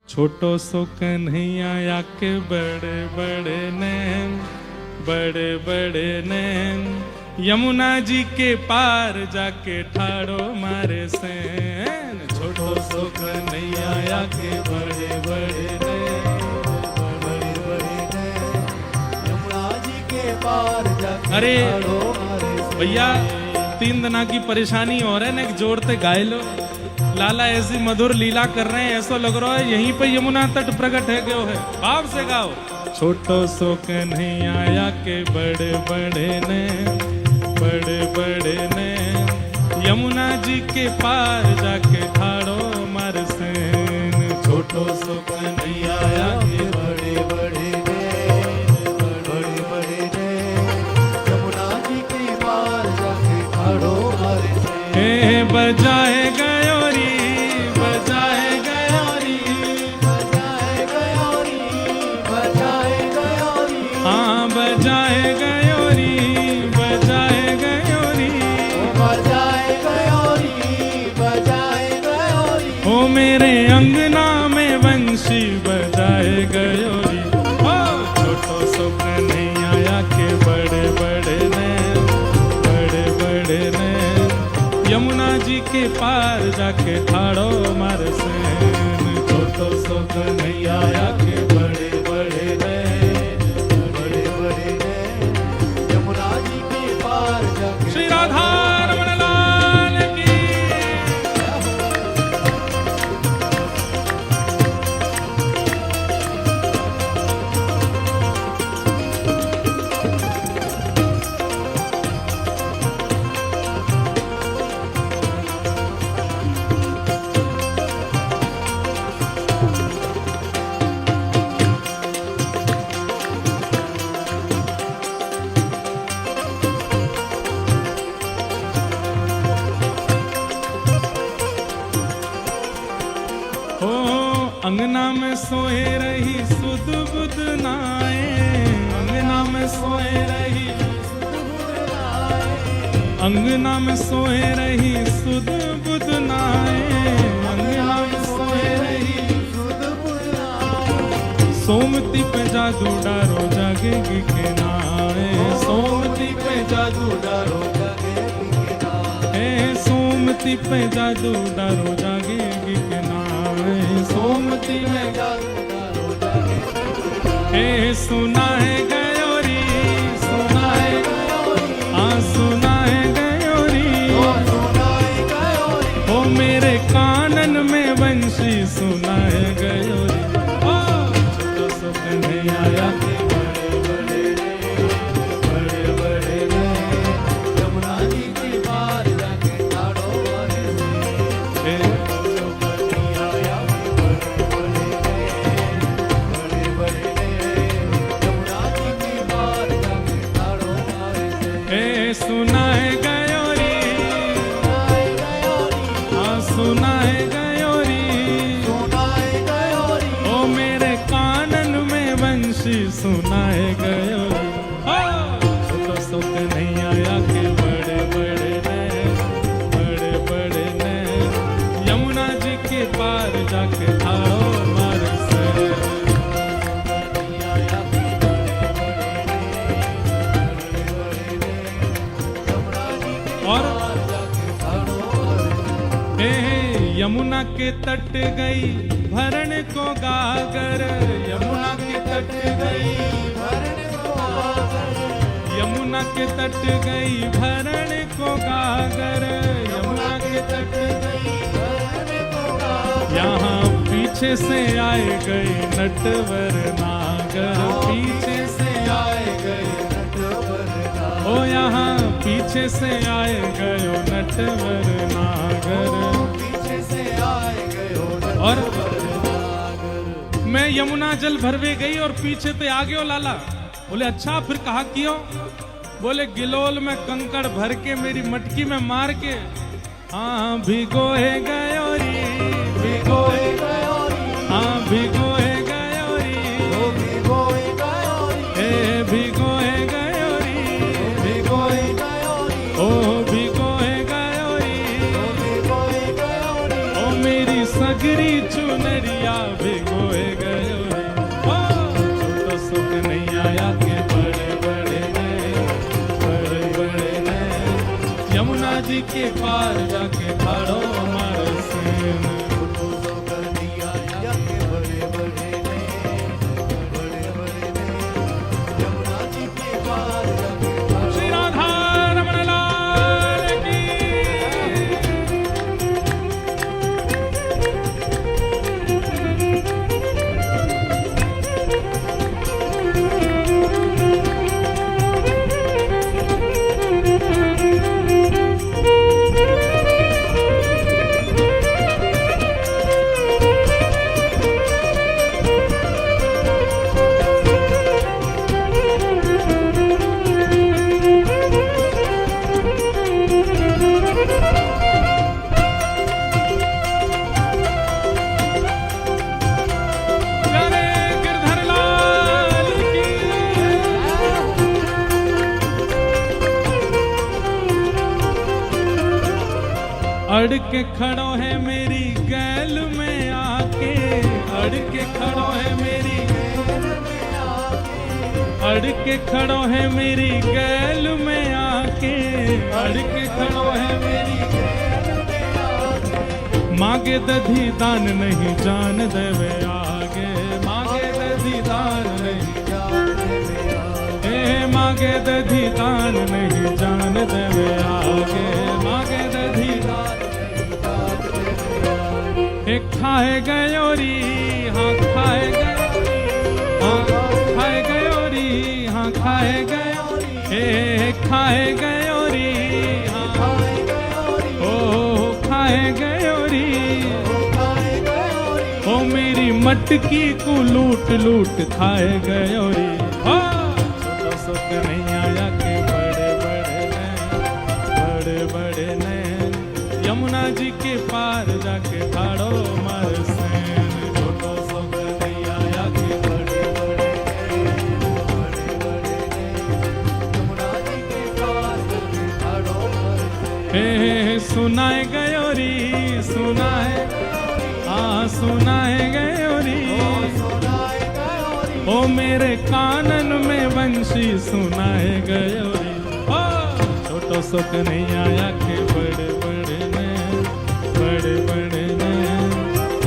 छोटो सो कन्हैया या के बड़े बड़े नैन, बड़े बड़े नैन, यमुना जी के पार जाके ठाड़ो मारे सैन। छोटो सो कन्हैया या के बड़े बड़े नैन, बड़े बड़े नैन, यमुना जी के पार जाके अरे ठाड़ो मारे सैन। भैया 3 दिना की परेशानी हो रहा है ना, जोड़ते गाय लो। लाला ऐसी मधुर लीला कर रहे हैं, ऐसा लग रहा है यहीं पे यमुना तट प्रकट है क्यों है। भाव से गाओ। छोटो सो कन्हैया या के बड़े बड़े ने, बड़े बड़े ने, यमुना जी के पार जाके ठाड़ो मार सैन। छोटो सो कन्हैया या के बड़े बड़े ने, बड़े बड़े ने, यमुना जी के पार जाके ठाड़ो मारे सैन। हे बजाए गयोरी, बजाए गयोरी, बजाए गयोरी, बजाए गयोरी, हाँ बजाए गयोरी, बजाए गयोरी, बजाए गयोरी, बजाए गयोरी। ओ मेरे अंगना में बंशी बजाए गयोरी। ओ छोटो सो कन्हैया या के बड़े बड़े ने, बड़े बड़े ने, यमुना जी के पार जाके ठाड़ो मार सैन। छोटो सो कन्हैया या के बड़े बड़े ने, बड़े बड़े ने, यमुना जी के पार जाके श्री राधा रमण लाल की। हो अंगना में सोए रही सुध बुध नाए, अंगना में सोए रही, अंगना में सोए रही सुध बुध नाए, अंगना में सोए रही सुध बुझाए। सोमती पे जादू डारो जागेगी के नाए, सोमती पे जादू डारो, हे सोमती पे जादू डारो जागेगी के नाए, सोमती में हे सुना है गयोरी, सुना है हाँ सुना है गयोरी, ओ मेरे कानन में बंशी सुना है गयोरी। ओ छोटो सो कन्हैया या के बड़े बड़े ने, बड़े बड़े ने, यमुना जी के पार जाके ठाड़ो मारे सैन। हे सो कन्हैया या के बड़े बड़े ने, बड़े बड़े ने, यमुना जी के पार जाके ठाड़ो मारे सैन। हे सुना है गयोरी, हाँ सुना है गयोरी, सुनाए गयोरी, ओ मेरे कानन में बंशी सुनाए गयोरी। ओ छोटो सो कन्हैया या के बड़े बड़े ने, बड़े बड़े ने, यमुना जी के पार जाके ठाड़ो मार सैन। कन्हैया या के बड़े बड़े ने, यमुना जी के और पार जाके ठाड़ो मारे सैन। हे यमुना के तट गई भरण को गागर, यमुना के तट गई, भरण को आकर, यमुना के तट गई भरण को गागर, यमुना के तट गई, भरण को आकर, यहाँ पीछे से आए गए नटवर नागर, पीछे से आए गए, नटवर नागर, ओ यहाँ पीछे से आए गए नटवर नागर। पीछे से आए गयो और नटवर नागर। मैं यमुना जल भरवे गई और पीछे ते आ गयो लाला। बोले अच्छा फिर कहा कियो? बोले गिलोल में कंकड़ भर के मेरी मटकी में मार के, हाँ भिगोए गयोरी, भिगोए गयोरी, हाँ भिगोए गयोरी, ओ भिगोए गयोरी, हे भिगोए गयोरी, भिगोए गयोरी, ओ भिगोए गयोरी, ओ भिगोए गयोरी, ओ मेरी सगरी चुनरिया भिगो जी के पार जाके ठाड़ो मार सेन छोटो सो कन्हैया के बड़े बड़े ने यमुना जी के पार जाके ठाड़ो श्री राधा रमण लाल की प्यारे गिरधर लाल की अड़ के खड़ो है मेरी गैल में आके अड़ के खड़ो है मेरी अड़ के खड़ो है मेरी गैल में आके अड़ के खड़ो है मेरी मांगे दधी दान नहीं जान देवे आगे मांगे दधी दान नहीं ए मांगे दधी दान नहीं जान देवे आगे मांगे दधी दान हे खाए गयोरी हाँ खाए गयोरी हाँ खाए गयोरी हाँ खाए गयोरी हे खाए गयोरी हाँ ओ खाए गयोरी ओ मेरी मटकी को लूट लूट खाए गयोरी छोटो सो कन्हैया के बड़े बड़े नैन बड़े बड़े नैन यमुना जी के पार जाके ठाड़ो मार सेन छोटो सो कन्हैया के बड़े बड़े यमुना जी के पार जाके ठाड़ो मार हे सुनाए गयोरी सुनाए हाँ सुनाए गयोरी ओ मेरे कानन में बंशी सुनाए गयोरी ओ छोटो सो कन्हैया के बड़े बड़े नैन बड़े बड़े नैन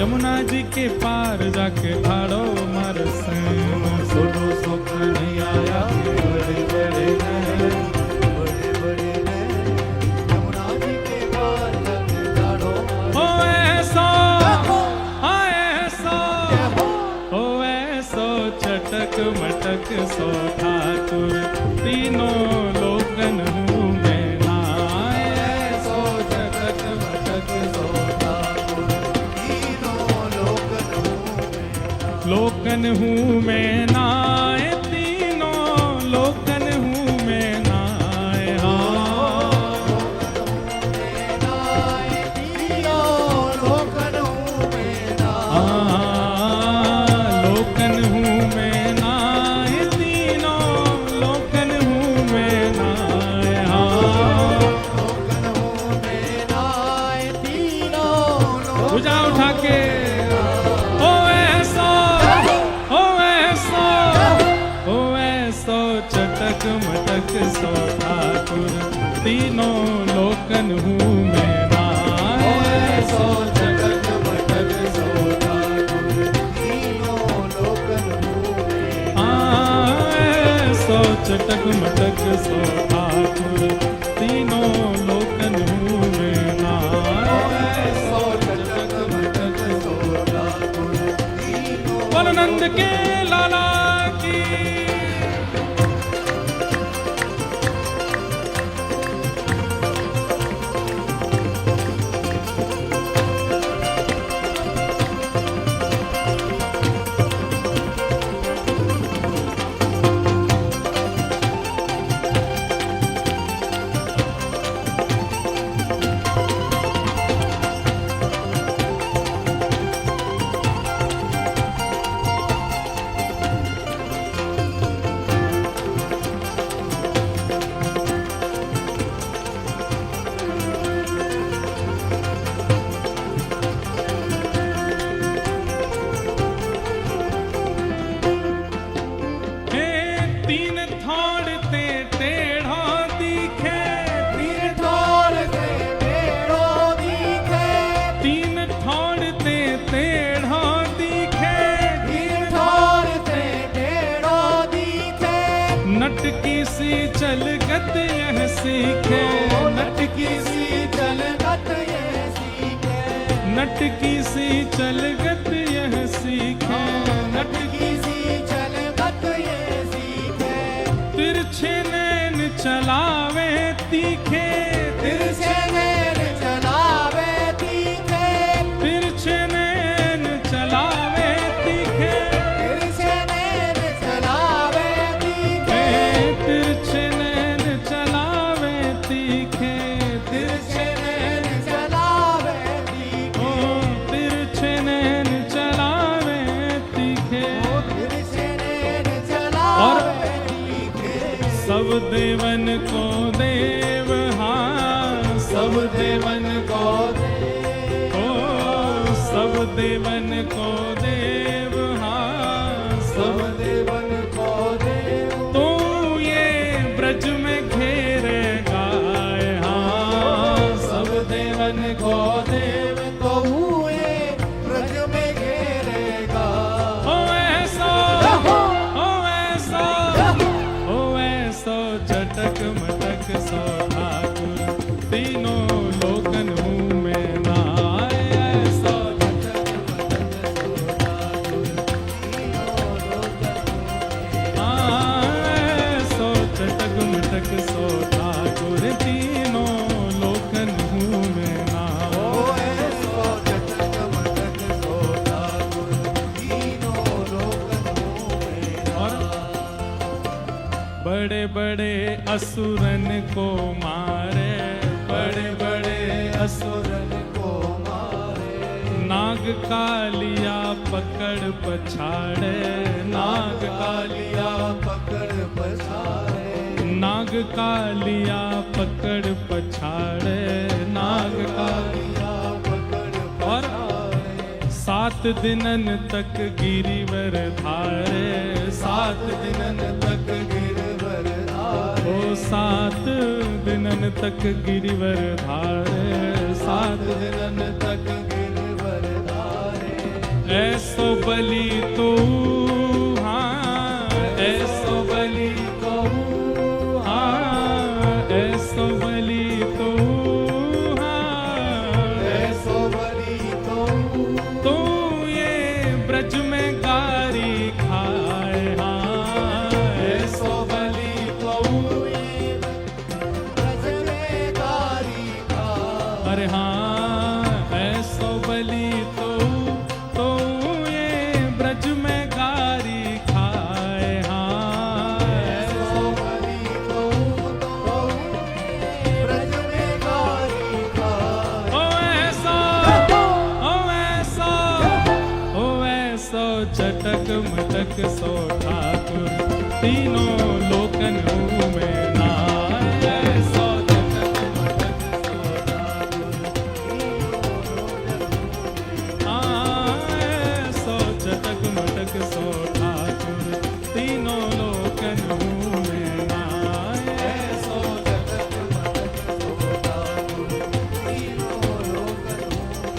यमुना जी के पार जाके ठाड़ो मार सेन छोटो सो कन्हैया के बड़े बड़े नैन बड़े बड़े ने यमुना जी के पार जाके ठाड़ो ओ ऐसो हाँ ऐसो ओ ऐसो चटक मटक सो ठाकुर तीनों लोकन हूँ मैं नाय ऐसो चटक मटक सो लोकन हूँ मैं नाय तीनों लोकन हूँ मैं नाय हाँ लोकन हूँ मैं नाय तीनों लोकन हूँ मैं नाय हाँ भुजा उठा के ओ ऐसो चटक मटक सो ठाकुर तीनों लोकन हूँ मैं नाय ऐसो चटक मटक सो चटक मटक सो ठाकुर तीनों लोकन हूँ मैं नाय सो चटक मटक सो ठाकुर बोल नंद के लाला की सी चलगत यह सीखे, नटकी सी चलगत ये सीखे, नटकी सी चलगत यह सीखे, नटकी सी चलगत ये सीखे, तिरछे नैन चलावे तीखे, तिरछे नैन चलावे तीखे, तिरछे नैन चलावे तीखे, तिरछे नैन चलावे तीखे, तिरछे नैन चलावे तीखे, तिरछे नैन चलावे तीखे, ओ तिरछे नैन चलावे तीखे। तिरछे नैन चलावे तीखे, सब देवन को देव, हाँ सब देवन को देव, ओ सब देवन को देव, हाँ सब सब देवन को देव, तो ये ब्रज में घेरे गाय, हाँ सब देवन को देव। तो हुए ब्रज में घेरेगा, ओ ऐसा, ओ ऐसा, ओ ऐसा चटक मटक सो ठाकुर, तीनों लोकन मुँह में ना आए, ऐसा ऐसा चटक मटक सो ठाकुर, तीनों लोकन मुँह में ना ओ आए। ऐसो चटक मटक सो ठाकुर, तीनों लोकन में और बड़े बड़े असुरन को मारे, बड़े बड़े असुर सुरन को मारे, नाग कालिया पकड़ पछाड़े, नाग कालिया, पकड़ पछाड़े, नाग कालिया पकड़ पछाड़े, नाग कालिया। पकड़ और 7 दिनन तक गिरिवर धारे, 7 दिनन तक गिरवर धारे, ओ 7 दिनन तक गिरिवर धारे, 7 दिनन तक गिरवर धारे, ऐसो बलि तो, हाँ ऐसो बलि तो, हाँ ऐसो बलि तो, हाँ ऐसो बलि तो ये ब्रज में गारी खाए, हाँ ऐसो बलि तो, ब्रज में गारी का, अरे हाँ ऐसो बलि तो ये ब्रज में गारी खाए, हाँ ऐसो बलि ब्रज में गारी का, ओ ऐसा, ओ ऐसा, ओ ऐसा चटक मटक सो ठाकुर, तीनों लोकन मुँह में ना आए, ऐसा चटक मटक सो ऐसा चटक मटक सो ठाकुर, तीनों लोकन मुँह में ना आए, ऐसा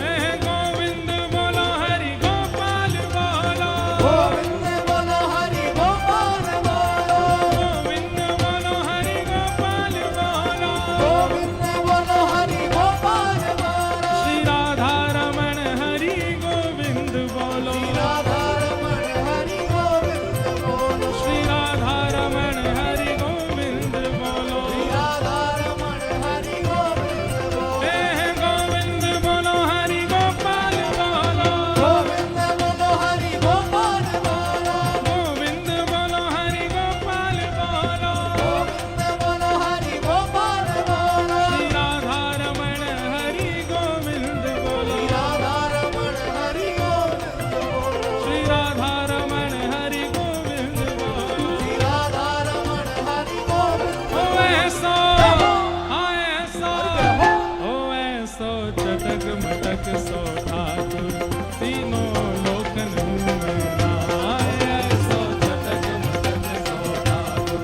हे गोविंद बोलो हरि गोपाल बोलो, गोविंद बोलो हरि गोपाल बोलो, गोविंद बोलो हरि गोपाल बोलो, गोविंद बोलो हरि गोपाल बोलो, श्री राधा रमण हरि गोविंद बोलो, राधा रमण हरि गोविंद बोलो, श्री राधा रमण हरि गोविंद बोलो, राधा रमण हरि गोविंद बोलो, हे गोविंद बोलो हरि गोपाल बोलो, गोविंद बोलो हरि गोपाल बोलो, गोविंद बोलो हरि गोपाल बोलो, गोविंद बोलो हरि गोपाल बोलो, श्री राधा रमण हरि गोविंद बोलो, राधा रमण हरि गोविंद बोलो, श्री राधा रमण हरि गोविंद बोलो। राधा रमण हरि गोविंद ओ ऐसो, हाँ ऐसो, ओ ऐसो चटक मटक सो ठाकुर, तीनों लोकन मुँह में ना आए, ऐसो चटक मटक सो ठाकुर,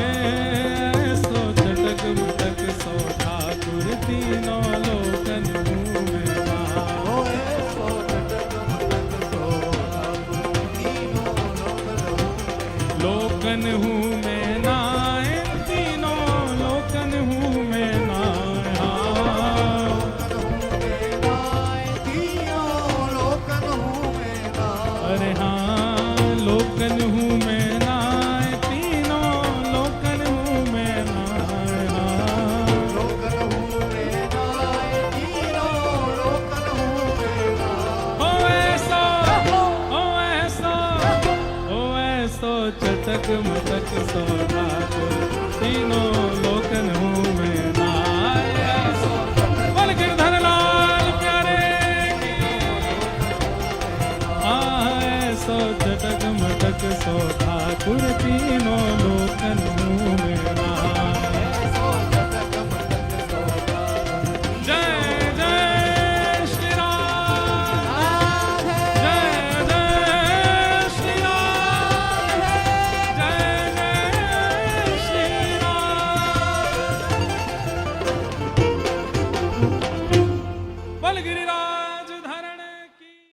ऐसो चटक मटक सो ठाकुर, तीनों लोकन मुँह में ना आए। लोकन हूँ मैं नाय, तीनों लोकन हूँ मैं नाय। हाँ। अरे हाँ, लोकन हूँ मैं नाय, तीनों लोकन हूँ मैं नाय। हाँ। ओ ऐसा, ओ ऐसा, ओ ऐसो चटक मटक सो ठाकुर, तीनों लोकन हूँ मैं नाय। ऐसो बोल गिरधर लाल प्यारे की। हाँ, ऐसो चटक मटक सो ठाकुर, तीनों